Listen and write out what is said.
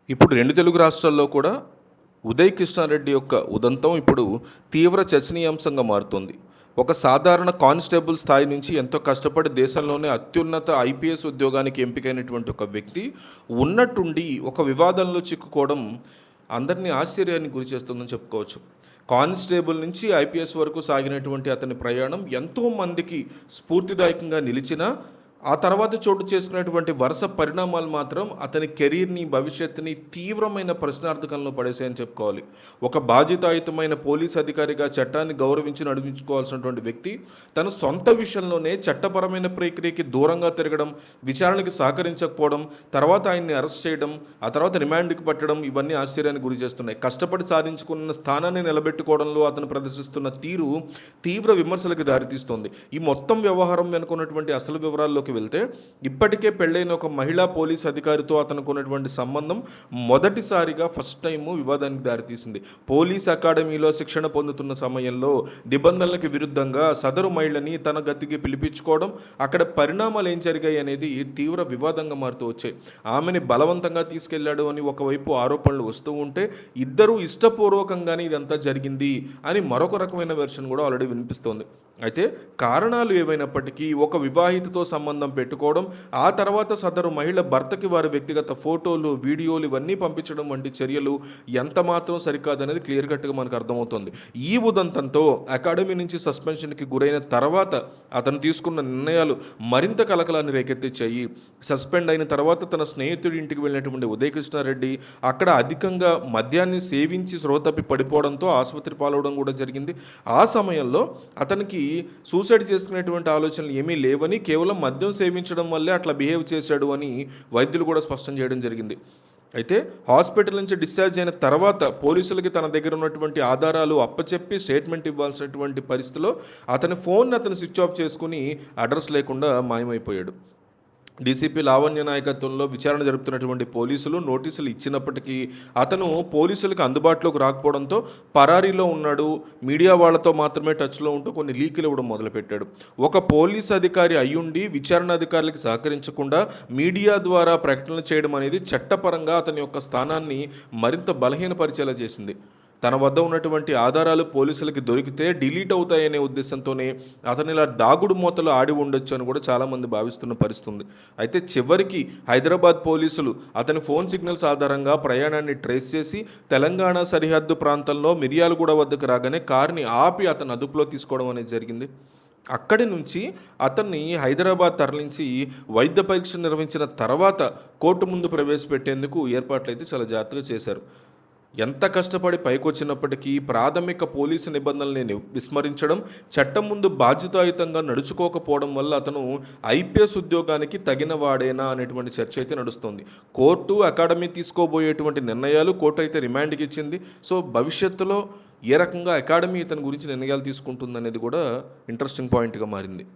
ఇప్పుడు 2 తెలుగు రాష్ట్రాల్లో కూడా ఉదయ్ కృష్ణారెడ్డి యొక్క ఉదంతం ఇప్పుడు తీవ్ర చర్చనీయాంశంగా మారుతోంది. ఒక సాధారణ కానిస్టేబుల్ స్థాయి నుంచి ఎంతో కష్టపడి దేశంలోనే అత్యున్నత ఐపీఎస్ ఉద్యోగానికి ఎంపికైనటువంటి ఒక వ్యక్తి ఉన్నట్టుండి ఒక వివాదంలో చిక్కుకోవడం అందరినీ ఆశ్చర్యానికి గురిచేస్తుందని చెప్పుకోవచ్చు. కానిస్టేబుల్ నుంచి ఐపీఎస్ వరకు సాగినటువంటి అతని ప్రయాణం ఎంతోమందికి స్ఫూర్తిదాయకంగా నిలిచినా ఆ తర్వాత చోటు చేసుకున్నటువంటి వరుస పరిణామాలు మాత్రం అతని కెరీర్‌ని, భవిష్యత్తుని తీవ్రమైన ప్రశ్నార్థకంలో పడేశాయని చెప్పుకోవాలి. ఒక బాధ్యతాయుతమైన పోలీస్ అధికారిగా చట్టాన్ని గౌరవించి నడిపించుకోవాల్సినటువంటి వ్యక్తి తన సొంత విషయంలోనే చట్టపరమైన ప్రక్రియకి దూరంగా తిరగడం, విచారణకి సహకరించకపోవడం, తర్వాత ఆయన్ని అరెస్ట్ చేయడం, ఆ తర్వాత రిమాండ్‌కి పట్టడం ఇవన్నీ ఆశ్చర్యానికి గురి చేస్తున్నాయి. కష్టపడి సాధించుకున్న స్థానాన్ని నిలబెట్టుకోవడంలో అతను ప్రదర్శిస్తున్న తీరు తీవ్ర విమర్శలకు దారితీస్తోంది. ఈ మొత్తం వ్యవహారం వెనుక ఉన్నటువంటి అసలు వివరాల్లోకి వెళ్తే ఇప్పటికే పెళ్ళైన ఒక మహిళా పోలీస్ అధికారితో అతనికి ఉన్నటువంటి సంబంధం మొదటిసారిగా ఫస్ట్ టైము వివాదానికి దారితీసింది. పోలీస్ అకాడమీలో శిక్షణ పొందుతున్న సమయంలో నిబంధనలకు విరుద్ధంగా సదరు మహిళని తన గతికి పిలిపించుకోవడం, అక్కడ పరిణామాలు ఏం జరిగాయి అనేది తీవ్ర వివాదంగా మారుతూ వచ్చాయి. ఆమెని బలవంతంగా తీసుకెళ్లాడు అని ఒకవైపు ఆరోపణలు వస్తూ ఉంటే, ఇద్దరూ ఇష్టపూర్వకంగానే ఇదంతా జరిగింది అని మరొక రకమైన వెర్షన్ కూడా ఆల్రెడీ వినిపిస్తోంది. అయితే కారణాలు ఏవైనప్పటికీ ఒక వివాహితతో సంబంధం పెట్టుకోవడం, ఆ తర్వాత సదరు మహిళ భర్తకి వారి వ్యక్తిగత ఫోటోలు, వీడియోలు ఇవన్నీ పంపించడం వంటి చర్యలు ఎంత మాత్రం సరికాదనేది క్లియర్ కట్గా మనకు అర్థమవుతుంది. ఈ ఉదంతంతో అకాడమీ నుంచి సస్పెన్షన్కి గురైన తర్వాత అతను తీసుకున్న నిర్ణయాలు మరింత కలకలాన్ని రేకెత్తించాయి. సస్పెండ్ అయిన తర్వాత తన స్నేహితుడి ఇంటికి వెళ్ళినటువంటి ఉదయ్ కృష్ణారెడ్డి అక్కడ అధికంగా మద్యాన్ని సేవించి స్పృహ తప్పి పడిపోవడంతో ఆసుపత్రి పాలవడం కూడా జరిగింది. ఆ సమయంలో అతనికి సూసైడ్ చేసుకునేటువంటి ఆలోచనలు ఏమీ లేవని, కేవలం మద్యం సేవించడం వల్లే అట్లా బిహేవ్ చేశాడు అని వైద్యులు కూడా స్పష్టం చేయడం జరిగింది. అయితే హాస్పిటల్ నుంచి డిశ్చార్జ్ అయిన తర్వాత పోలీసులకి తన దగ్గర ఉన్నటువంటి ఆధారాలు అప్పచెప్పి స్టేట్మెంట్ ఇవ్వాల్సినటువంటి పరిస్థితిలో అతని ఫోన్ అతను స్విచ్ ఆఫ్ చేసుకుని అడ్రస్ లేకుండా మాయమైపోయాడు. డీసీపీ లావణ్య నాయకత్వంలో విచారణ జరుపుతున్నటువంటి పోలీసులు నోటీసులు ఇచ్చినప్పటికీ అతను పోలీసులకు అందుబాటులోకి రాకపోవడంతో పరారీలో ఉన్నాడు. మీడియా వాళ్ళతో మాత్రమే టచ్లో ఉంటూ కొన్ని లీకులు ఇవ్వడం మొదలుపెట్టాడు. ఒక పోలీస్ అధికారి అయ్యుండి విచారణ అధికారులకు సహకరించకుండా మీడియా ద్వారా ప్రకటనలు చేయడం అనేది చట్టపరంగా అతని యొక్క స్థానాన్ని మరింత బలహీనపరిచేలా చేసింది. తన వద్ద ఉన్నటువంటి ఆధారాలు పోలీసులకి దొరికితే డిలీట్ అవుతాయనే ఉద్దేశంతోనే అతను ఇలా దాగుడు మూతలు ఆడి ఉండొచ్చు అని కూడా చాలామంది భావిస్తున్న పరిస్థితుంది. అయితే చివరికి హైదరాబాద్ పోలీసులు అతని ఫోన్ సిగ్నల్స్ ఆధారంగా ప్రయాణాన్ని ట్రేస్ చేసి తెలంగాణ సరిహద్దు ప్రాంతంలో మిర్యాలగూడ వద్దకు రాగానే కారుని ఆపి అతను అదుపులో తీసుకోవడం అనేది జరిగింది. అక్కడి నుంచి అతన్ని హైదరాబాద్ తరలించి వైద్య పరీక్ష నిర్వహించిన తర్వాత కోర్టు ముందు ప్రవేశపెట్టేందుకు ఏర్పాట్లయితే చాలా జాగ్రత్తగా చేశారు. ఎంత కష్టపడి పైకొచ్చినప్పటికీ ప్రాథమిక పోలీసు నిబంధనల్ని విస్మరించడం, చట్టం ముందు బాధ్యతాయుతంగా నడుచుకోకపోవడం వల్ల అతను ఐపీఎస్ ఉద్యోగానికి తగిన వాడేనా అనేటువంటి చర్చ అయితే నడుస్తుంది. కోర్టు అకాడమీ తీసుకోబోయేటువంటి నిర్ణయాలు కోర్టు అయితే రిమాండ్కి ఇచ్చింది. సో భవిష్యత్తులో ఏ రకంగా అకాడమీ ఇతని గురించి నిర్ణయాలు తీసుకుంటుందనేది కూడా ఇంట్రెస్టింగ్ పాయింట్గా మారింది.